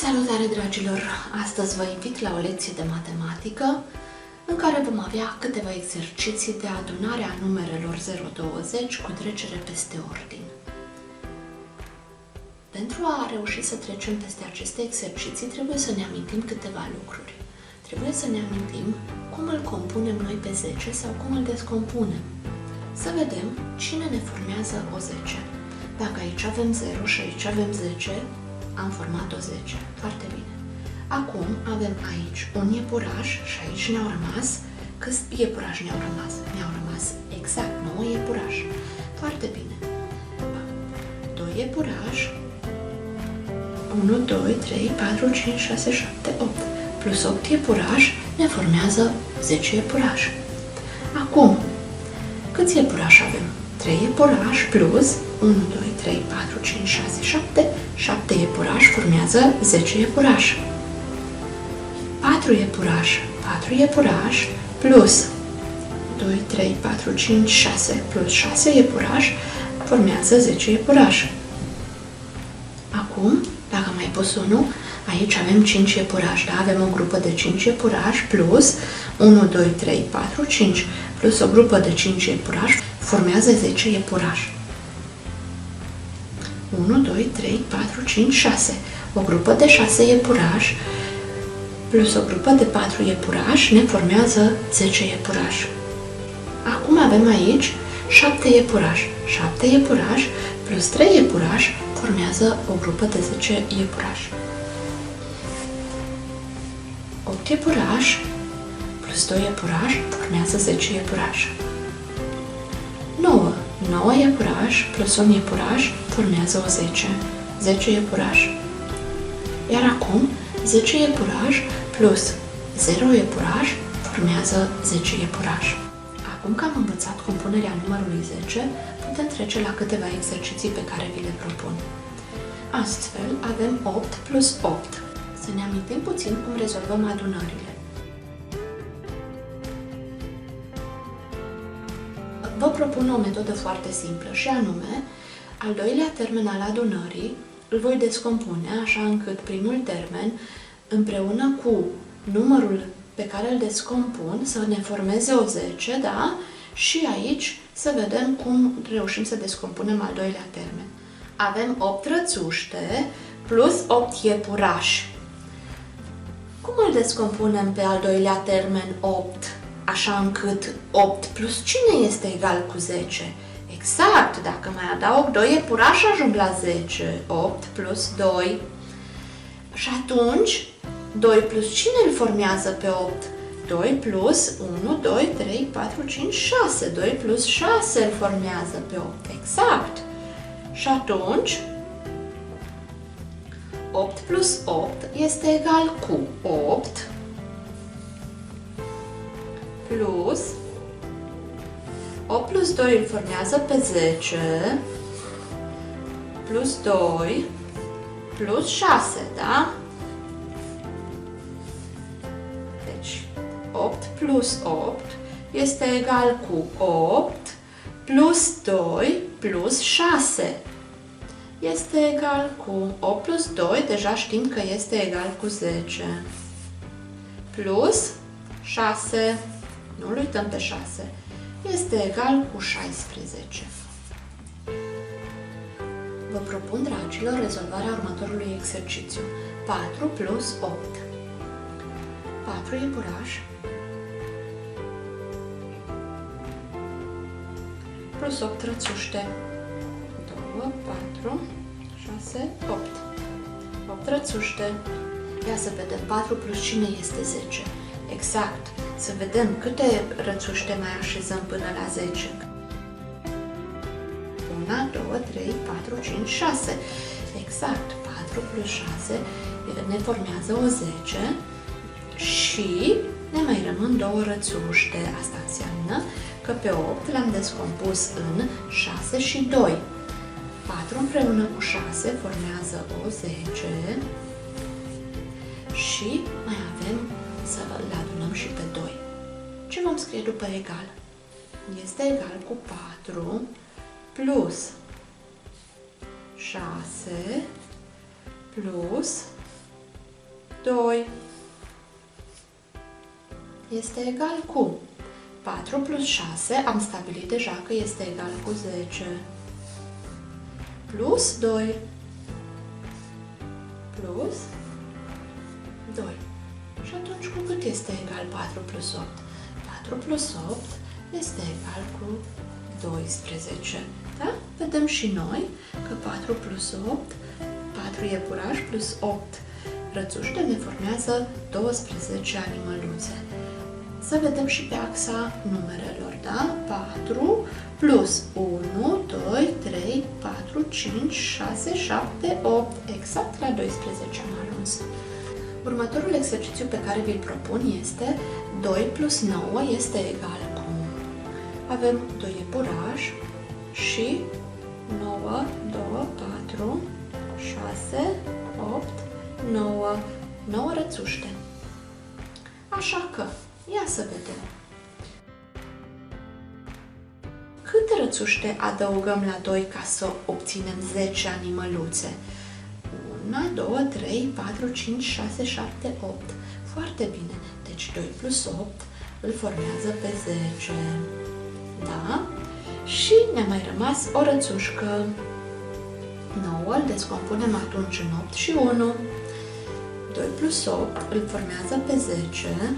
Salutare, dragilor! Astăzi vă invit la o lecție de matematică în care vom avea câteva exerciții de adunare a numerelor 0-20 cu trecere peste ordine. Pentru a reuși să trecem peste aceste exerciții, trebuie să ne amintim câteva lucruri. Trebuie să ne amintim cum îl compunem noi pe 10 sau cum îl descompunem. Să vedem cine ne formează o 10. Dacă aici avem 0 și aici avem 10, am format o 10. Foarte bine. Acum avem aici un iepuraș și aici ne-au rămas, câți iepurași ne-au rămas? Ne-au rămas exact 9 iepurași. Foarte bine. 2 iepurași, 1, 2, 3, 4, 5, 6, 7, 8. Plus 8 iepurași ne formează 10 iepurași. Acum, câți iepurași avem? 3 iepurași plus 1, 2, 3, 4, 5, 6, 7. 7 iepurași formează 10 iepurași. 4 iepurași. 4 iepurași plus 2, 3, 4, 5, 6 plus 6 iepurași formează 10 iepurași. Acum, dacă am mai pus 1, aici avem 5 iepurași, da? Avem o grupă de 5 iepurași plus 1, 2, 3, 4, 5 plus o grupă de 5 iepurași formează 10 iepurași. 1, 2, 3, 4, 5, 6. O grupă de 6 iepurași plus o grupă de 4 iepurași ne formează 10 iepurași. Acum avem aici 7 iepurași. 7 iepurași plus 3 iepurași formează o grupă de 10 iepurași. 8 iepurași plus 2 iepurași formează 10 iepurași. 9 iepurași plus 1 iepuraș formează o 10. 10 iepurași. Iar acum 10 iepurași plus 0 iepurași formează 10 iepurași. Acum că am învățat compunerea numărului 10, putem trece la câteva exerciții pe care vi le propun. Astfel, avem 8 plus 8. Să ne amintim puțin cum rezolvăm adunările. Vă propun o metodă foarte simplă și anume, al doilea termen al adunării îl voi descompune așa încât primul termen împreună cu numărul pe care îl descompun să ne formeze o 10, da? Și aici să vedem cum reușim să descompunem al doilea termen. Avem 8 rățuște plus 8 iepurași. Cum îl descompunem pe al doilea termen 8? Așa încât 8 plus cine este egal cu 10? Exact, dacă mai adaug 2 iepurași ajung la 10. 8 plus 2. Și atunci, 2 plus cine îl formează pe 8? 2 plus 1, 2, 3, 4, 5, 6. 2 plus 6 îl formează pe 8. Exact. Și atunci, 8 plus 8 este egal cu 8 plus 8 plus 2 îl formează pe 10 plus 2 plus 6, da? Deci 8 plus 8 este egal cu 8 plus 2 plus 6. Este egal cu 8 plus 2, deja știm că este egal cu 10. Plus 6. Nu-l uităm pe 6. Este egal cu 16. Vă propun, dragilor, rezolvarea următorului exercițiu. 4 plus 8. 4 iepurași plus 8 rățuște. 2, 4, 6, 8. 8 rățuște. Ia să vedem, 4 plus cine este 10? Exact. Să vedem câte rățuște mai așezăm până la 10. 1, 2, 3, 4, 5, 6. Exact. 4 plus 6 ne formează o 10 și ne mai rămân 2 rățuște. Asta înseamnă că pe 8 l-am descompus în 6 și 2. 4 împreună cu 6 formează o 10 și mai avem să le adunăm și pe 2. Ce vom scrie după egal? Este egal cu 4 plus 6 plus 2 este egal cu 4 plus 6, am stabilit deja că este egal cu 10, plus 2, plus 2. Și atunci cu cât este egal 4 plus 8? 4 plus 8 este egal cu 12. Da? Vedem și noi că 4 plus 8, 4 iepurași plus 8 rățuște ne formează 12 animăluțe. Să vedem și pe axa numerelor, da? 4 plus 1, 2, 3, 4, 5, 6, 7, 8, exact la 12 am ajuns. Următorul exercițiu pe care vi-l propun este 2 plus 9 este egal cu... Avem 2 iepurași și 9, 2, 4, 6, 8, 9, 9 rățuște. Așa că, ia să vedem. Câte rățuște adăugăm la 2 ca să obținem 10 animăluțe? 1, 2, 3, 4, 5, 6, 7, 8. Foarte bine. Deci 2 plus 8 îl formează pe 10. Da? Și ne-a mai rămas o rățușcă. 9 îl descompunem atunci în 8 și 1. 2 plus 8 îl formează pe 10.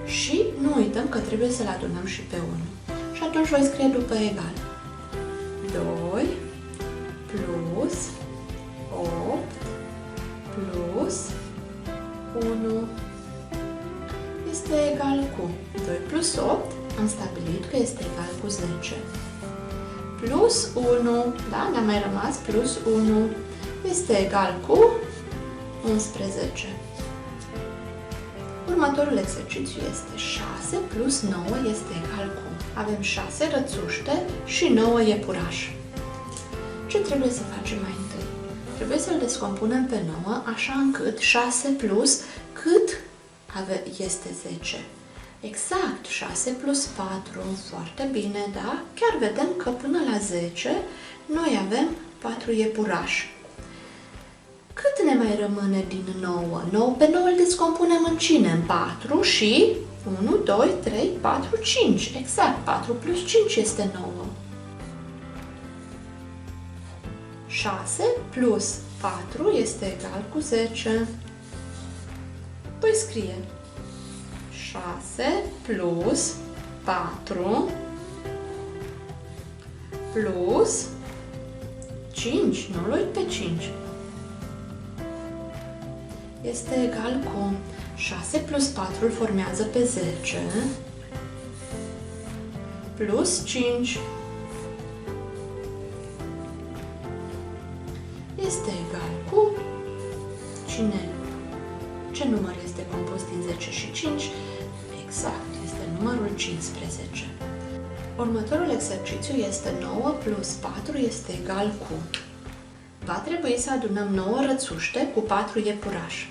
Și nu uităm că trebuie să-l adunăm și pe 1. Și atunci voi scrie după egal. 2 plus 8 plus 1 este egal cu 2 plus 8, am stabilit că este egal cu 10. Plus 1, da, ne-a mai rămas plus 1, este egal cu 11. Următorul exercițiu este 6 plus 9 este egal cu... Avem 6 rățuște și 9 iepurași. Ce trebuie să facem mai întâi? Trebuie să-l descompunem pe 9 așa încât 6 plus cât este 10. Exact, 6 plus 4, foarte bine, da? Chiar vedem că până la 10 noi avem 4 iepurași. Cât ne mai rămâne din 9? Pe 9 îl descompunem în cine? În 4 și 1, 2, 3, 4, 5. Exact, 4 plus 5 este 9. 6 plus 4 este egal cu 10. Voi scrie 6 plus 4 plus 5, nu-l uit pe 5. Este egal cu 6 plus 4 îl formează pe 10 plus 5 este egal cu ce număr este compus din 10 și 5? Exact, este numărul 15. Următorul exercițiu este 9 plus 4 este egal cu... Va trebui să adunăm 9 rățuște cu 4 iepurași.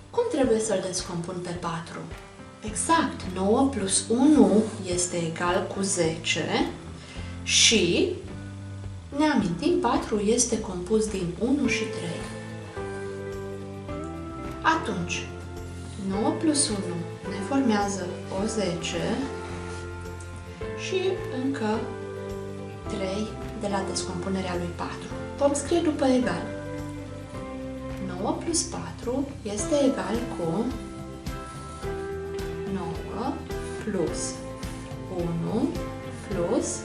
Cum trebuie să-l descompun pe 4? Exact, 9 plus 1 este egal cu 10 și ne amintim, 4 este compus din 1 și 3. Atunci, 9 plus 1 ne formează o 10 și încă 3 de la descompunerea lui 4. Vom scrie după egal. 9 plus 4 este egal cu 9 plus 1 plus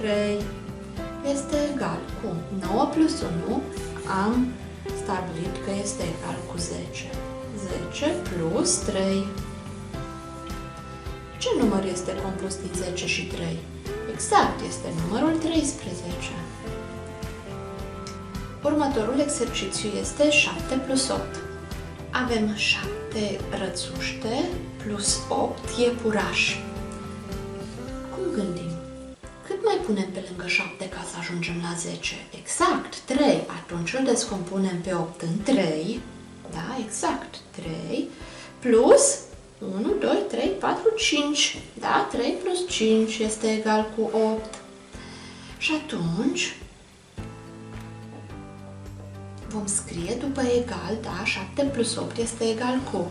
3 este egal cu 9 plus 1 am stabilit că este egal cu 10. 10 plus 3. Ce număr este compus din 10 și 3? Exact, este numărul 13. Următorul exercițiu este 7 plus 8. Avem 7 rățuște plus 8 iepurași. Cum gândim? Cât mai punem pe lângă 7 ca să ajungem la 10? Exact, 3. Atunci îl descompunem pe 8 în 3. Da, exact, 3. Plus 1, 2, 3, 4, 5. Da, 3 plus 5 este egal cu 8. Și atunci vom scrie după egal, da? 7 plus 8 este egal cu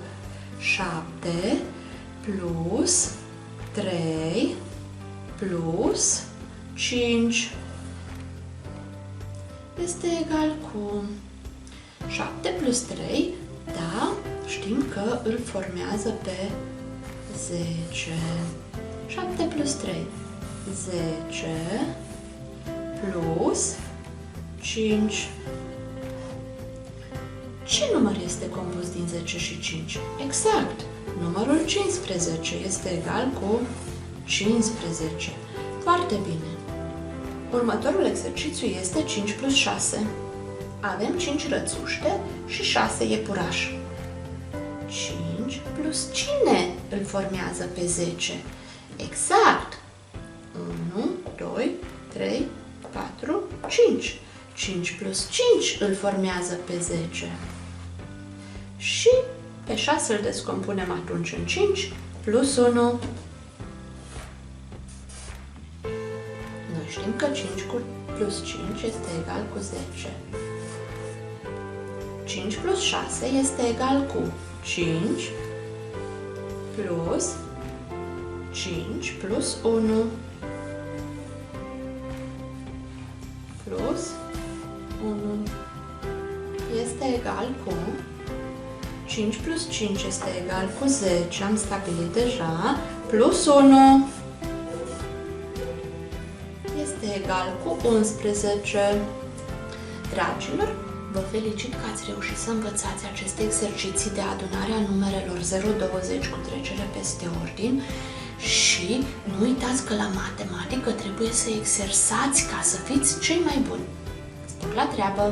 7 plus 3 plus 5 este egal cu 7 plus 3, da, știm că îl formează pe 10. 7 plus 3, 10 plus 5. Ce număr este compus din 10 și 5? Exact! Numărul 15 este egal cu 15. Foarte bine! Următorul exercițiu este 5 plus 6. Avem 5 rățuște și 6 iepurași. 5 plus cine îl formează pe 10? Exact! 1, 2, 3, 4, 5. 5 plus 5 îl formează pe 10. Și pe 6 îl descompunem atunci în 5 plus 1. Noi știm că 5 plus 5 este egal cu 10. 5 plus 6 este egal cu 5 plus 5 plus 1 plus 1 este egal cu 5 plus 5 este egal cu 10, am stabilit deja, plus 1 este egal cu 11. Dragilor, vă felicit că ați reușit să învățați aceste exerciții de adunare a numerelor 0-20 cu trecere peste ordine și nu uitați că la matematică trebuie să exersați ca să fiți cei mai buni. Spor la treabă!